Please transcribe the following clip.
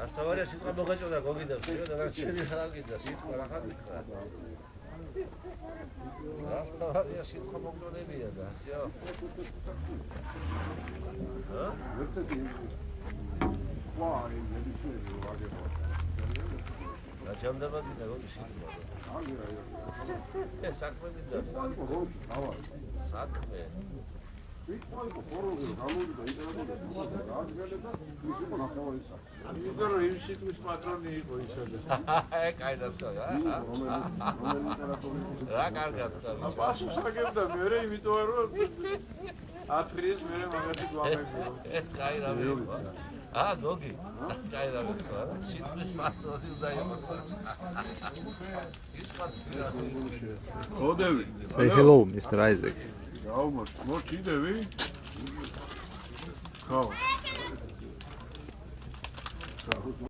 Asta sitqva მოგეჭოდა გოგიდებს, და ჩემი ხარ გიდა სიტყვა რა ხარ გითხრა. Asta სიტყვა მოგწოდებია და ასეო. ჰა? ვაი, მედიცინი ვაგება. რა ჯამდება გიდა გოგი სიტყვა. ეს საქმე მინდა. საქმე. იმიტომ რომ იმ სიტყვის პატრონი იყო ისე. კაი დასწავლა. რა კარგად ხარ. პასუხს აგებდა მე იმიტომ რომ 10 დღის მე მაგათი გვამებია. კაი რა მეუბნება. გოგი. კაი რა მეუბნება. სიტყვის პატრონი უნდა იყოს. Odevი. Say hello, Mr. Isaac. მოჭიდები? ხო.